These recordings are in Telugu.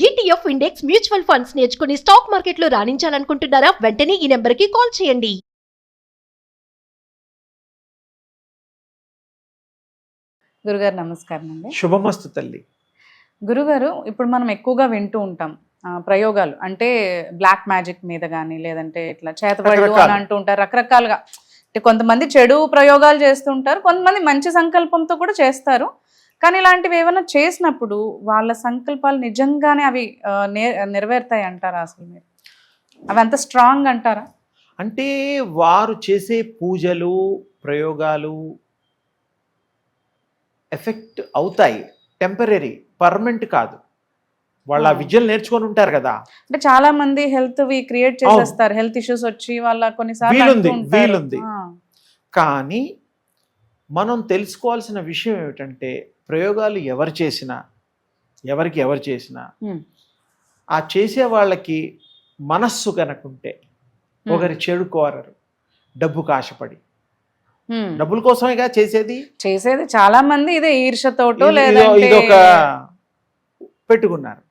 ఈటీఎఫ్ ఇండెక్స్ మ్యూచువల్ ఫండ్స్ నేర్చుకుని స్టాక్ మార్కెట్లో రాణించాలనుకుంటున్నారా? వెంటనే ఈ నెంబర్కి కాల్ చేయండి. గురుగారు నమస్కారం అండి. శుభమస్తు తల్లి. గురుగారు, ఇప్పుడు మనం ఎక్కువగా వింటూ ఉంటాం ప్రయోగాలు అంటే బ్లాక్ మ్యాజిక్ మీద కానీ లేదంటే ఇట్లా చేతబడులు అని అంటూ ఉంటారు రకరకాలుగా. అంటే కొంతమంది చెడు ప్రయోగాలు చేస్తుంటారు, కొంతమంది మంచి సంకల్పంతో కూడా చేస్తారు. కానీ ఇలాంటివి ఏమైనా చేసినప్పుడు వాళ్ళ సంకల్పాలు నిజంగానే అవి నెరవేరుతాయి అంటారా? అసలు మీరు అవి అంత స్ట్రాంగ్ అంటారా? అంటే వారు చేసే పూజలు ప్రయోగాలు ఎఫెక్ట్ అవుతాయి, టెంపరీ, పర్మనెంట్ కాదు. వాళ్ళ విద్యలు నేర్చుకొని ఉంటారు కదా. అంటే చాలా మంది హెల్త్ క్రియేట్ చేసేస్తారు, హెల్త్ ఇష్యూస్ వచ్చి వాళ్ళ కొన్నిసార్లు వీలుంది. కానీ మనం తెలుసుకోవాల్సిన విషయం ఏమిటంటే ప్రయోగాలు ఎవరు చేసినా ఆ చేసే వాళ్ళకి మనస్సు కనుకుంటే ఒకరి చెడు కోరరు, డబ్బుకు ఆశపడి. డబ్బుల కోసమేగా చేసేది చాలా మంది ఇదే ఈర్షతోటో ఇదొక పెట్టుకున్నారు.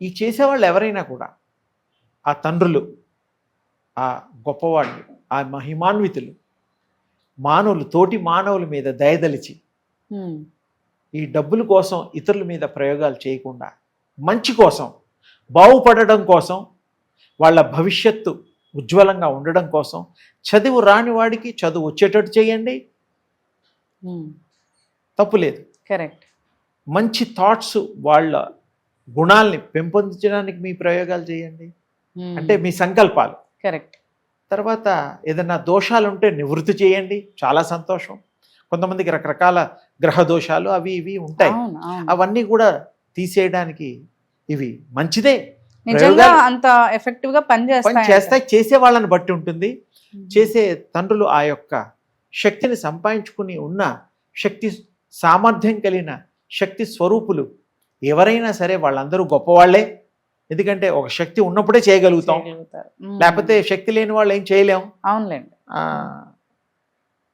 ఈ చేసేవాళ్ళు ఎవరైనా కూడా ఆ తండ్రులు, ఆ గొప్పవాళ్ళు, ఆ మహిమాన్వితులు మానవులు, తోటి మానవుల మీద దయదలిచి ఈ డబ్బుల కోసం ఇతరుల మీద ప్రయోగాలు చేయకుండా మంచి కోసం, బాగుపడడం కోసం, వాళ్ళ భవిష్యత్తు ఉజ్వలంగా ఉండడం కోసం చదువు రాని వాడికి చదువు వచ్చేటట్టు చేయండి, తప్పు లేదు. కరెక్ట్. మంచి థాట్స్, వాళ్ళ గుణాల్ని పెంపొందించడానికి మీ ప్రయోగాలు చేయండి, అంటే మీ సంకల్పాలు. కరెక్ట్. తర్వాత ఏదైనా దోషాలు ఉంటే నివృత్తి చేయండి, చాలా సంతోషం. కొంతమందికి రకరకాల గ్రహ దోషాలు అవి ఇవి ఉంటాయి, అవన్నీ కూడా తీసేయడానికి ఇవి మంచిదే. అంత ఎఫెక్టివ్ గా పనిచేస్తాయి, చేసే వాళ్ళని బట్టి ఉంటుంది. చేసే తండ్రులు ఆ యొక్క శక్తిని సంపాదించుకుని ఉన్న శక్తి సామర్థ్యం కలిగిన శక్తి స్వరూపులు ఎవరైనా సరే వాళ్ళందరూ గొప్పవాళ్లే. ఎందుకంటే ఒక శక్తి ఉన్నప్పుడే చేయగలుగుతాం, లేకపోతే శక్తి లేని వాళ్ళు ఏం చేయలేం. అవునులేండి.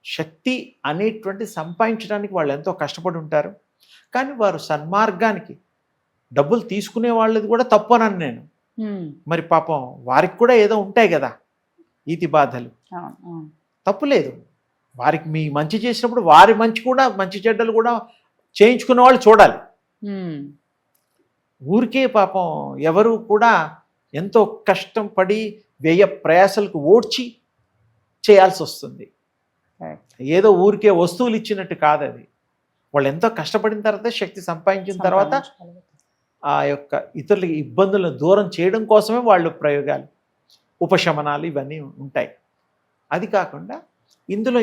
శక్తి అనేటువంటి సంపాదించడానికి వాళ్ళు ఎంతో కష్టపడి ఉంటారు. కానీ వారు సన్మార్గానికి డబ్బులు తీసుకునే వాళ్ళది కూడా తప్పనని నేను. మరి పాపం వారికి కూడా ఏదో ఉంటాయి కదా ఈతి బాధలు, తప్పులేదు. వారికి మీ మంచి చేసినప్పుడు వారి మంచి కూడా, మంచి చెడ్డలు కూడా చేయించుకునే వాళ్ళు చూడాలి. ఊరికే పాపం ఎవరు కూడా ఎంతో కష్టం పడి వ్యయ ప్రయాసాలకు ఓడ్చి చేయాల్సి వస్తుంది. ఏదో ఊరికే వస్తువులు ఇచ్చినట్టు కాదు అది. వాళ్ళు ఎంతో కష్టపడిన తర్వాత, శక్తి సంపాదించిన తర్వాత ఆ యొక్క ఇతరులకి ఇబ్బందులను దూరం చేయడం కోసమే వాళ్ళు ప్రయోగాలు, ఉపశమనాలు ఇవన్నీ ఉంటాయి. అది కాకుండా ఇందులో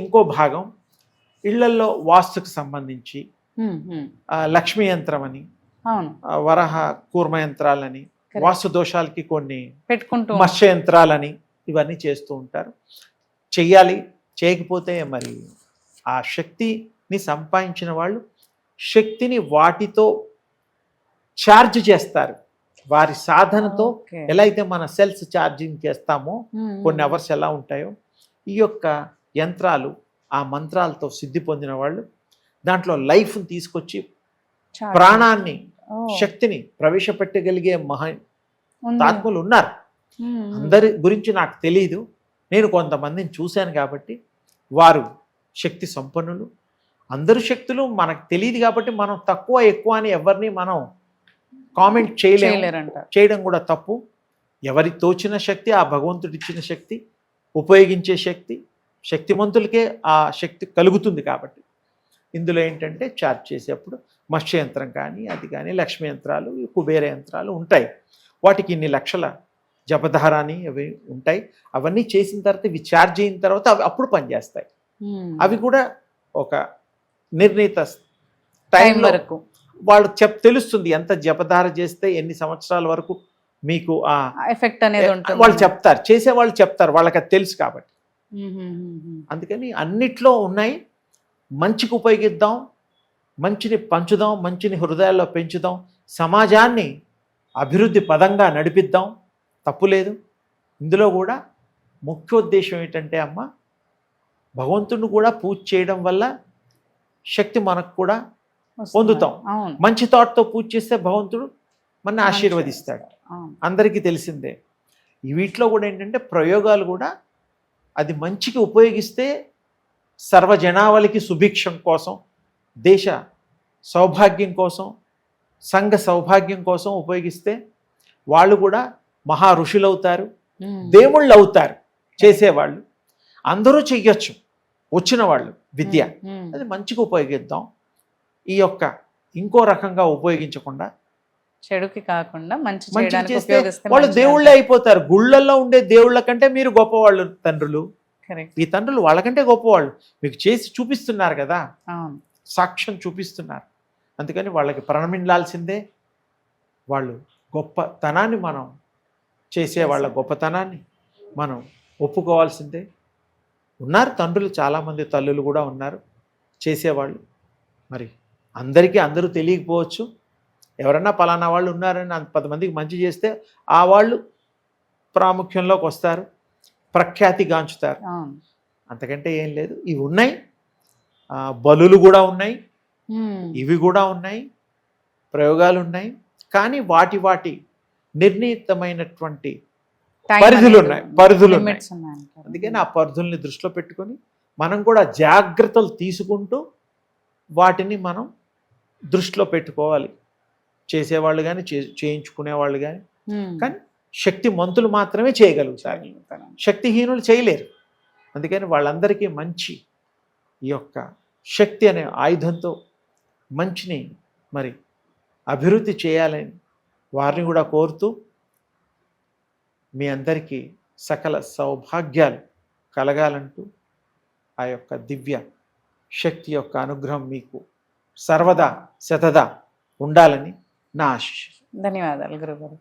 ఇంకో భాగం ఇళ్లల్లో వాస్తుకు సంబంధించి లక్ష్మీ యంత్రం అని, వరహ కూర్మ యంత్రాలని, వాస్తు దోషాలకి కొన్ని పెట్టుకుంటూ మత్స్య యంత్రాలని ఇవన్నీ చేస్తూ ఉంటారు. చెయ్యాలి. చేయకపోతే మరి ఆ శక్తిని సంపాదించిన వాళ్ళు శక్తిని వాటితో ఛార్జ్ చేస్తారు. వారి సాధనతో ఎలా అయితే మన సెల్స్ ఛార్జింగ్ చేస్తామో కొన్ని అవర్స్ ఎలా ఉంటాయో, ఈ యొక్క యంత్రాలు ఆ మంత్రాలతో సిద్ధి పొందిన వాళ్ళు దాంట్లో లైఫ్ని తీసుకొచ్చి ప్రాణాన్ని, శక్తిని ప్రవేశపెట్టగలిగే మహాత్ములు ఉన్నారు. అందరి గురించి నాకు తెలియదు, నేను కొంతమందిని చూశాను కాబట్టి. వారు శక్తి సంపన్నులు. అందరు శక్తులు మనకు తెలియదు కాబట్టి మనం తక్కువ ఎక్కువ అని ఎవరిని మనం కామెంట్ చేయడం కూడా తప్పు. ఎవరి తోచిన శక్తి, ఆ భగవంతుడిచ్చిన శక్తి, ఉపయోగించే శక్తి, శక్తిమంతులకే ఆ శక్తి కలుగుతుంది. కాబట్టి ఇందులో ఏంటంటే చార్జ్ చేసేప్పుడు మత్స్య యంత్రం కానీ, అది కానీ, లక్ష్మీ యంత్రాలు, కుబేర యంత్రాలు ఉంటాయి. వాటికి ఇన్ని లక్షల జపధారాని అవి ఉంటాయి. అవన్నీ చేసిన తర్వాత ఇవి ఛార్జ్ అయిన తర్వాత అవి అప్పుడు పనిచేస్తాయి. అవి కూడా ఒక నిర్ణీత టైం వరకు వాళ్ళు తెలుస్తుంది ఎంత జపధార చేస్తే ఎన్ని సంవత్సరాల వరకు మీకు ఆ ఎఫెక్ట్ అనేది ఉంటుంది. వాళ్ళు చెప్తారు, చేసేవాళ్ళు చెప్తారు, వాళ్ళకి అది తెలుసు కాబట్టి. అందుకని అన్నిట్లో ఉన్నాయి. మంచికి ఉపయోగిద్దాం, మంచిని పంచుదాం, మంచిని హృదయాల్లో పెంచుదాం, సమాజాన్ని అభివృద్ధి పదంగా నడిపిద్దాం, తప్పులేదు. ఇందులో కూడా ముఖ్యోద్దేశం ఏంటంటే అమ్మ, భగవంతుడిని కూడా పూజ చేయడం వల్ల శక్తి మనకు కూడా పొందుతాం. అవును. మంచి థాట్తో పూజ చేస్తే భగవంతుడు మన ఆశీర్వదిస్తాడు. అవును. అందరికీ తెలిసిందే. వీటిలో కూడా ఏంటంటే ప్రయోగాలు కూడా అది మంచికి ఉపయోగిస్తే సర్వజనావళికి సుభిక్షం కోసం, దేశ సౌభాగ్యం కోసం, సంఘ సౌభాగ్యం కోసం ఉపయోగిస్తే వాళ్ళు కూడా మహా ఋషులు అవుతారు, దేవుళ్ళు అవుతారు. చేసేవాళ్ళు అందరూ చెయ్యొచ్చు, వచ్చిన వాళ్ళు విద్య అది మంచిగా ఉపయోగిద్దాం. ఈ యొక్క ఇంకో రకంగా ఉపయోగించకుండా చెడుకి కాకుండా మంచి మంచి చేయడానికి చేస్తే ఉపయోగిస్తే వాళ్ళు మంచిది దేవుళ్ళే అయిపోతారు. గుళ్ళల్లో ఉండే దేవుళ్ళ కంటే మీరు గొప్పవాళ్ళు తండ్రులు. Correct. ఈ తండ్రులు వాళ్ళకంటే గొప్పవాళ్ళు, మీకు చేసి చూపిస్తున్నారు కదా, అవును. సాక్ష్యం చూపిస్తున్నారు. అందుకని వాళ్ళకి ప్రణమిల్లాల్సిందే. వాళ్ళు గొప్పతనాన్ని మనం చేసే వాళ్ళ గొప్పతనాన్ని మనం ఒప్పుకోవాల్సిందే. ఉన్నారు తండ్రులు, చాలామంది తల్లులు కూడా ఉన్నారు చేసేవాళ్ళు. మరి అందరికీ అందరూ తెలియకపోవచ్చు. ఎవరన్నా పలానా వాళ్ళు ఉన్నారని 10 మందికి మంచి చేస్తే ఆ వాళ్ళు ప్రాముఖ్యంలోకి వస్తారు, ప్రఖ్యాతి గాంచుతారు. అవును. అంతకంటే ఏం లేదు. ఇవి ఉన్నాయి, బలులు కూడా ఉన్నాయి, ఇవి కూడా ఉన్నాయి, ప్రయోగాలు ఉన్నాయి. కానీ వాటి వాటి నిర్ణీతమైనటువంటి Time పరిధులు అనేది ఉన్నాయి, పరిధులు ఉన్నాయి. limits ఉన్నాయంటారు. అందుకని ఆ పరిధుల్ని దృష్టిలో పెట్టుకొని మనం కూడా జాగ్రత్తలు తీసుకుంటూ వాటిని మనం దృష్టిలో పెట్టుకోవాలి. చేసేవాళ్ళు కానీ చేయించుకునేవాళ్ళు కానీ. కానీ శక్తిమంతులు మాత్రమే చేయగలుగుతారు, శక్తిహీనులు చేయలేరు. అందుకని వాళ్ళందరికీ మంచి ఈ యొక్క శక్తి అనే ఆయుధంతో మంచిని మరి అభివృద్ధి చేయాలని వారిని కూడా కోరుతూ మీ అందరికీ సకల సౌభాగ్యాలు కలగాలంటూ ఆ యొక్క దివ్య శక్తి యొక్క అనుగ్రహం మీకు సర్వదా శతదా ఉండాలని నా ఆశీస్సు. ధన్యవాదాలు గురుగారు.